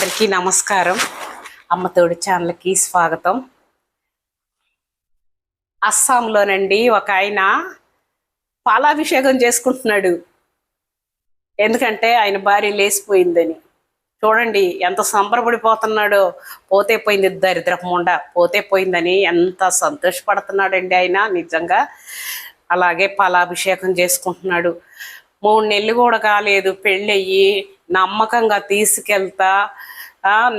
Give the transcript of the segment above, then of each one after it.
అందరికీ నమస్కారం. అమ్మ తోడు ఛానల్కి స్వాగతం. అస్సాంలోనండి ఒక ఆయన పాలాభిషేకం చేసుకుంటున్నాడు. ఎందుకంటే ఆయన భార్య లేచిపోయిందని. చూడండి ఎంత సంబరపడిపోతున్నాడో. పోతే పోయింది దరిద్రపు ముండ, పోతే పోయిందని ఎంత సంతోషపడుతున్నాడండి ఆయన నిజంగా. అలాగే పాలాభిషేకం చేసుకుంటున్నాడు. 3 నెలలు కూడా కాలేదు పెళ్ళయ్యి. నమ్మకంగా తీసుకెళ్తా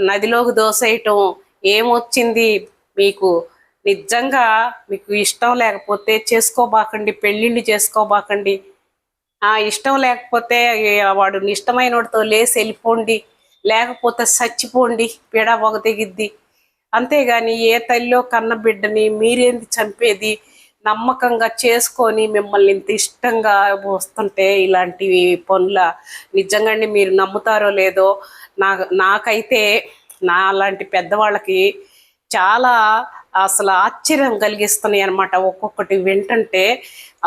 నదిలోకి దోసేయటం ఏమొచ్చింది మీకు? నిజంగా మీకు ఇష్టం లేకపోతే చేసుకోబాకండి, పెళ్ళిళ్ళు చేసుకోబాకండి. ఇష్టం లేకపోతే వాడు ఇష్టమైన వాడితో లేసి వెళ్ళిపోండి, లేకపోతే చచ్చిపోండి, పీడ పొగ తెగిద్ది. అంతేగాని ఏ తల్లిలో కన్న బిడ్డని మీరేంది చంపేది? నమ్మకంగా చేసుకొని మిమ్మల్ని ఇంత ఇష్టంగా వస్తుంటే ఇలాంటి పనుల నిజంగా మీరు నమ్ముతారో లేదో. నాకైతే నా అలాంటి పెద్దవాళ్ళకి చాలా అసలు ఆశ్చర్యం కలిగిస్తున్నాయి అన్నమాట. ఒక్కొక్కటి వింటుంటే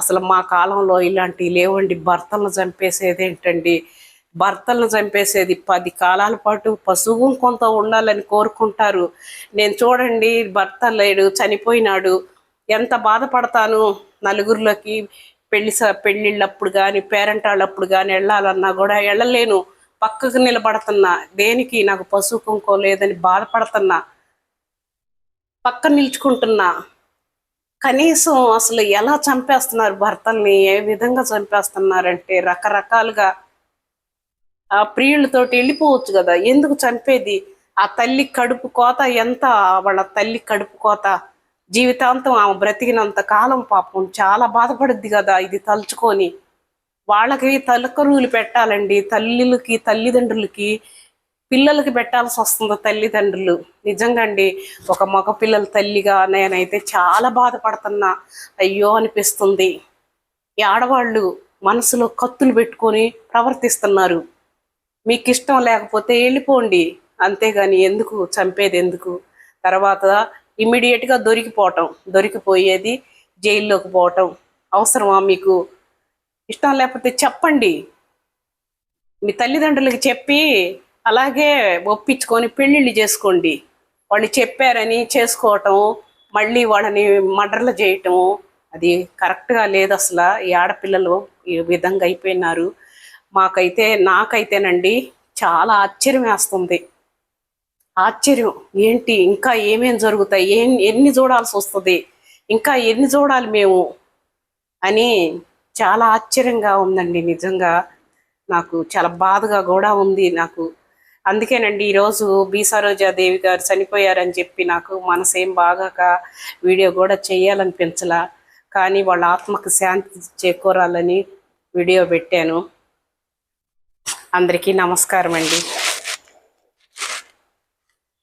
అసలు మా కాలంలో ఇలాంటివి లేవండి. భర్తలను చంపేసేది ఏంటండి? భర్తలను చంపేసేది 10 కాలాల పాటు పశువు కొంత ఉండాలని కోరుకుంటారు. నేను చూడండి, భర్త లేడు, చనిపోయినాడు, ఎంత బాధపడతాను. నలుగురిలోకి పెళ్ళిళ్ళప్పుడు కానీ పేరెంటాళ్ళప్పుడు కానీ వెళ్ళాలన్నా కూడా వెళ్ళలేను. పక్కకు నిలబడుతున్నా. దేనికి? నాకు పశువు కుంకం లేదని బాధపడుతున్నా, పక్కన నిల్చుకుంటున్నా. కనీసం అసలు ఎలా చంపేస్తున్నారు భర్తల్ని, ఏ విధంగా చంపేస్తున్నారంటే రకరకాలుగా. ఆ ప్రియులతోటి వెళ్ళిపోవచ్చు కదా, ఎందుకు చంపేది? ఆ తల్లి కడుపు కోత ఎంత, వాళ్ళ తల్లి కడుపు కోత జీవితాంతం ఆమె బ్రతికినంత కాలం పాపం చాలా బాధపడుద్ది కదా ఇది తలుచుకొని. వాళ్ళకి తలకరువులు పెట్టాలండి. తల్లులకి, తల్లిదండ్రులకి, పిల్లలకి పెట్టాల్సి వస్తుంది తల్లిదండ్రులు. నిజంగా అండి, ఒక మగ పిల్లల తల్లిగా నేనైతే చాలా బాధపడుతున్నా. అయ్యో అనిపిస్తుంది. ఈ ఆడవాళ్ళు మనసులో కత్తులు పెట్టుకొని ప్రవర్తిస్తున్నారు. మీకు ఇష్టం లేకపోతే వెళ్ళిపోండి, అంతేగాని ఎందుకు చంపేది? ఎందుకు? తర్వాత ఇమ్మీడియట్గా దొరికిపోయేది జైల్లోకి పోవటం అవసరమా మీకు? ఇష్టం లేకపోతే చెప్పండి, మీ తల్లిదండ్రులకి చెప్పి అలాగే ఒప్పించుకొని పెళ్ళిళ్ళు చేసుకోండి. వాళ్ళు చెప్పారని చేసుకోవటం, మళ్ళీ వాళ్ళని మర్డర్లు చేయటం అది కరెక్ట్గా లేదు అసలు. ఈ ఆడపిల్లలు ఈ విధంగా అయిపోయినారు. నాకైతేనండి చాలా ఆశ్చర్యం వేస్తుంది. ఆశ్చర్యం ఏంటి, ఇంకా ఏమేం జరుగుతాయి, ఎన్ని చూడాల్సి వస్తుంది, ఇంకా ఎన్ని చూడాలి మేము అని చాలా ఆశ్చర్యంగా ఉందండి. నిజంగా నాకు చాలా బాధగా కూడా ఉంది నాకు. అందుకేనండి ఈరోజు బి సరోజాదేవి గారు చనిపోయారని చెప్పి నాకు మనసేం బాగాక వీడియో కూడా చేయాలనిపించలా. కానీ వాళ్ళ ఆత్మకు శాంతి చేకూరాలని వీడియో పెట్టాను. అందరికీ నమస్కారం అండి.